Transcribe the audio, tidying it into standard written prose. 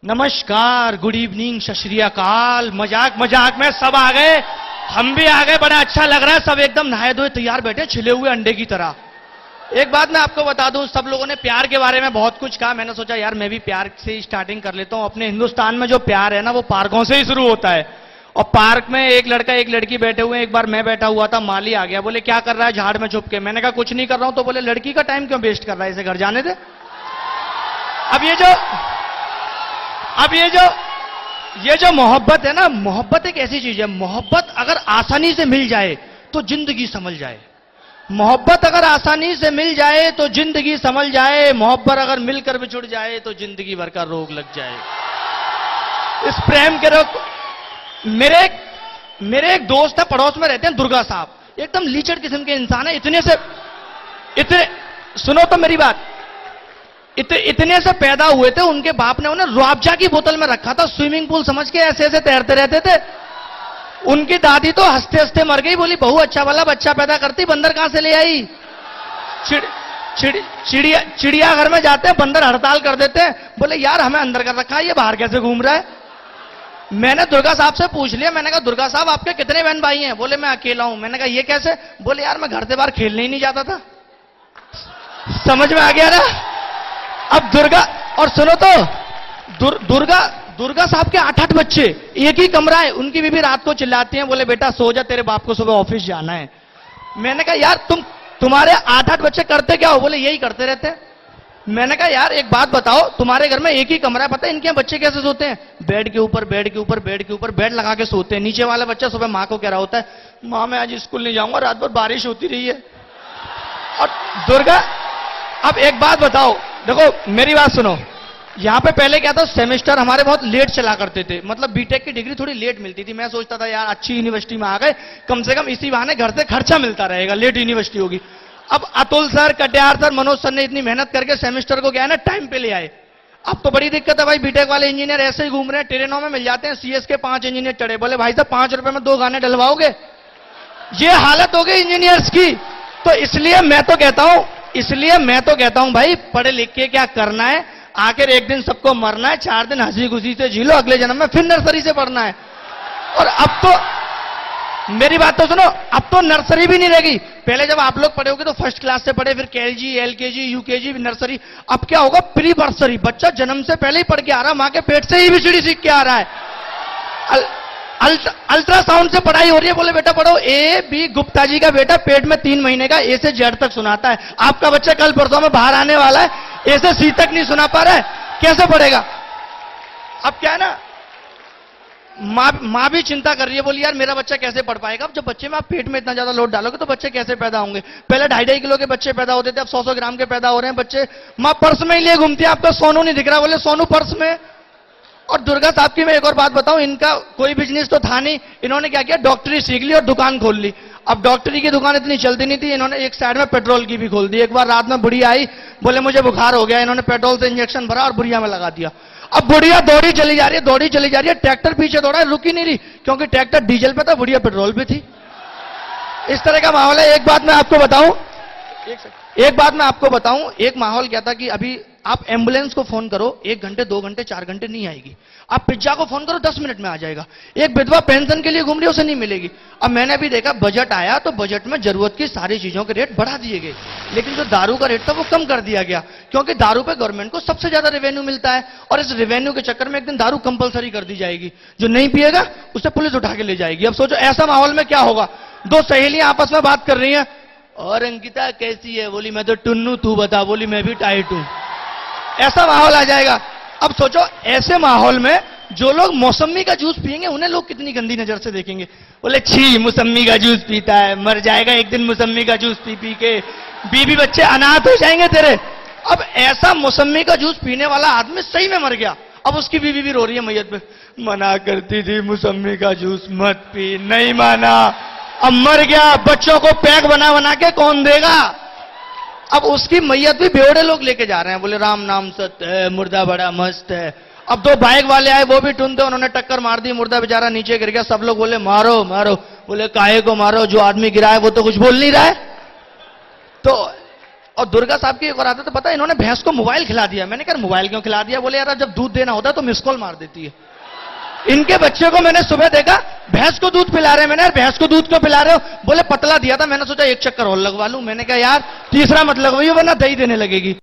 नमस्कार, good evening, सत श्री अकाल। मजाक मजाक में सब आ गए, हम भी आ गए। बड़ा अच्छा लग रहा है, सब एकदम नहाए धोए तैयार बैठे छिले हुए अंडे की तरह। एक बात मैं आपको बता दूं, सब लोगों ने प्यार के बारे में बहुत कुछ कहा। मैंने सोचा यार मैं भी प्यार से ही स्टार्टिंग कर लेता हूं। अपने हिंदुस्तान में जो प्यार है ना, वो पार्कों से ही शुरू होता है। और पार्क में एक लड़का एक लड़की बैठे हुए हैं। एक बार मैं बैठा हुआ था, माली आ गया, बोले क्या कर रहा है झाड़ में छुप के। मैंने कहा कुछ नहीं कर रहा हूं। तो बोले लड़की का टाइम क्यों वेस्ट कर रहा है, इसे घर जाने दे। अब ये जो मोहब्बत है ना, मोहब्बत एक ऐसी चीज है, मोहब्बत अगर आसानी से मिल जाए तो जिंदगी संभल जाए। मोहब्बत अगर आसानी से मिल जाए तो जिंदगी संभल जाए। मोहब्बत अगर मिलकर बिछुड़ जाए तो जिंदगी भर का रोग लग जाए। इस प्रेम के रोग। मेरे एक दोस्त है, पड़ोस में रहते हैं, दुर्गा साहब। एकदम लीचड़ किस्म के इंसान है। इतने सुनो तो मेरी बात, इतने से पैदा हुए थे, उनके बाप ने उन्हें रुआबजा की बोतल में रखा था, स्विमिंग पूल समझ के ऐसे ऐसे तैरते रहते थे। उनकी दादी तो हंसते हंसते मर गई, बोली बहू अच्छा वाला बच्चा पैदा करती, बंदर कहां से ले आई। चिड़ियाघर में जाते हैं, बंदर हड़ताल कर देते हैं, बोले यार हमें अंदर कर रखा है, ये बाहर कैसे घूम रहा है। मैंने दुर्गा साहब से पूछ लिया, मैंने कहा दुर्गा साहब आपके कितने बहन भाई हैं। बोले मैं अकेला हूं। मैंने कहा ये कैसे। बोले यार मैं घर से बाहर खेलने ही नहीं जाता था। समझ में आ गया ना। अब दुर्गा, और सुनो तो दुर्गा साहब के 8-8 बच्चे, एक ही कमरा है। उनकी बीवी रात को चिल्लाती हैं, बोले बेटा सो जा, तेरे बाप को सुबह ऑफिस जाना है। मैंने कहा यार तुम्हारे 8-8 बच्चे करते क्या हो। बोले यही करते रहते हैं। मैंने कहा यार एक बात बताओ, तुम्हारे घर में एक ही कमरा है, पता है इनके बच्चे कैसे सोते हैं। बेड के ऊपर बेड के ऊपर बेड के ऊपर बेड लगा के सोते हैं। नीचे वाला बच्चा सुबह मां को कह रहा होता है, मां मैं आज स्कूल नहीं जाऊंगा, रात भर बारिश होती रही है। और दुर्गा, अब एक बात बताओ, देखो मेरी बात सुनो। यहां पे पहले क्या था, सेमेस्टर हमारे बहुत लेट चला करते थे, मतलब बीटेक की डिग्री थोड़ी लेट मिलती थी। मैं सोचता था यार अच्छी यूनिवर्सिटी में आ गए, कम से कम इसी बहाने घर से खर्चा मिलता रहेगा, लेट यूनिवर्सिटी होगी। अब Atul sir, Katiyar sir, Manoj sir ने इतनी मेहनत करके सेमेस्टर को क्या है ना टाइम पे ले आए। अब तो बड़ी दिक्कत है भाई, बीटेक वाले इंजीनियर ऐसे ही घूम रहे हैं, ट्रेनों में मिल जाते हैं। सीएस के 5 इंजीनियर चढ़े, बोले भाई साहब 5 रुपए में 2 गाने डलवाओगे। ये हालत हो गई इंजीनियर्स की। तो इसलिए मैं तो कहता हूं भाई, पढ़े लिख के क्या करना है, आखिर एक दिन सबको मरना है। 4 दिन हंसी खुशी से झीलो, अगले जन्म में फिर नर्सरी से पढ़ना है। और अब तो मेरी बात तो सुनो, अब तो नर्सरी भी नहीं रहेगी। पहले जब आप लोग पढ़े होगे तो फर्स्ट क्लास से पढ़े, फिर केजी, एलकेजी, यूकेजी, नर्सरी। अब क्या होगा, प्री बर्सरी। बच्चा जन्म से पहले ही पढ़ के आ रहा है, मां के पेट से ही एबीसीडी सीख के आ रहा है। अल्ट्रासाउंड से पढ़ाई हो रही है, बोले बेटा पढ़ो। ए बी, गुप्ता जी का बेटा पेट में 3 महीने का, ए से जेड तक सुनाता है। आपका बच्चा कल परसों में बाहर आने वाला है, ए से सी तक नहीं सुना पा रहा है, कैसे पढ़ेगा। अब क्या है ना, मां भी चिंता कर रही है, बोली यार मेरा बच्चा कैसे पढ़ पाएगा। अब जब बच्चे में आप पेट में इतना ज्यादा लोड डालोगे तो बच्चे कैसे पैदा होंगे। पहले 2.5 किलो के बच्चे पैदा होते थे, अब 100 ग्राम के पैदा हो रहे हैं बच्चे। मां पर्स में ही लिए घूमती है, आपका सोनू नहीं दिख रहा, बोले सोनू पर्स में। और दुर्गा साहब की मैं एक और बात बताऊं, इनका कोई बिजनेस तो था नहीं, इन्होंने क्या किया, डॉक्टरी सीख ली और दुकान खोल ली। अब डॉक्टरी की दुकान इतनी चलती नहीं थी, इन्होंने एक साइड में पेट्रोल की भी खोल दी। एक बार रात में बुढ़िया आई, बोले मुझे बुखार हो गया, इन्होंने पेट्रोल से इंजेक्शन भरा और बुढ़िया में लगा दिया। अब बुढ़िया दौड़ी चली जा रही है, ट्रैक्टर पीछे दौड़ा है, रुकी नहीं रही, क्योंकि ट्रैक्टर डीजल पे था, बुढ़िया पेट्रोल पे थी। इस तरह का माहौल है। एक बात मैं आपको बताऊं, एक माहौल क्या था कि अभी आप एम्बुलेंस को फोन करो, 1 घंटे 2 घंटे 4 घंटे नहीं आएगी। आप पिज्जा को फोन करो 10 मिनट में आ जाएगा। एक विधवा पेंशन के लिए घूम रही है, उसे नहीं मिलेगी। अब मैंने भी देखा, बजट आया तो बजट में जरूरत की सारी चीजों के रेट बढ़ा दिए गए, लेकिन जो दारू का रेट था वो कम कर दिया गया, क्योंकि दारू पे गवर्नमेंट को सबसे ज्यादा रेवेन्यू मिलता है। और इस रेवेन्यू के चक्कर में एक दिन दारू कंपलसरी कर दी जाएगी, जो नहीं पिएगा उसे पुलिस उठा के ले जाएगी। अब सोचो ऐसा माहौल में क्या होगा। 2 सहेलियां आपस में बात कर रही हैं, और अंकिता कैसी है, बोली मैं तो टुन्नू, तू बता, बोली मैं भी टाइट हूं। ऐसा माहौल आ जाएगा। अब सोचो ऐसे माहौल में जो लोग मौसम्मी का जूस पिएंगे, उन्हें लोग कितनी गंदी नजर से देखेंगे। बोले छी मौसम्मी का जूस पीता है, मर जाएगा एक दिन मौसम्मी का जूस पी पी के, बीबी बच्चे अनाथ हो जाएंगे तेरे। अब ऐसा मौसम्मी का जूस पीने वाला आदमी सही में मर गया। अब उसकी बीबी भी रो रही है मैयत पे, मना करती थी मौसम्मी का जूस मत पी, नहीं माना, अब मर गया। बच्चों को पैक बना बना के कौन देगा। अब उसकी मैयत भी बेवड़े लोग लेके जा रहे हैं, बोले राम नाम सत्य है, मुर्दा बड़ा मस्त है। अब 2 बाइक वाले आए, वो भी टूनते, उन्होंने टक्कर मार दी, मुर्दा बेचारा नीचे गिर गया। सब लोग बोले मारो मारो, बोले काहे को मारो, जो आदमी गिरा है वो तो कुछ बोल नहीं रहा है। तो और दुर्गा साहब की एक और आदत है, पता है, इन्होंने भैंस को मोबाइल खिला दिया। मैंने कहा मोबाइल क्यों खिला दिया? बोले यार जब दूध देना होता है तो मिस कॉल मार देती है। इनके बच्चे को मैंने सुबह देखा, भैंस को दूध पिला रहे हैं। मैंने यार भैंस को दूध क्यों पिला रहे हो? बोले पतला दिया था, मैंने सोचा एक चक्कर और लगवा लूं। मैंने कहा यार तीसरा मत लगवाइए वरना दही देने लगेगी।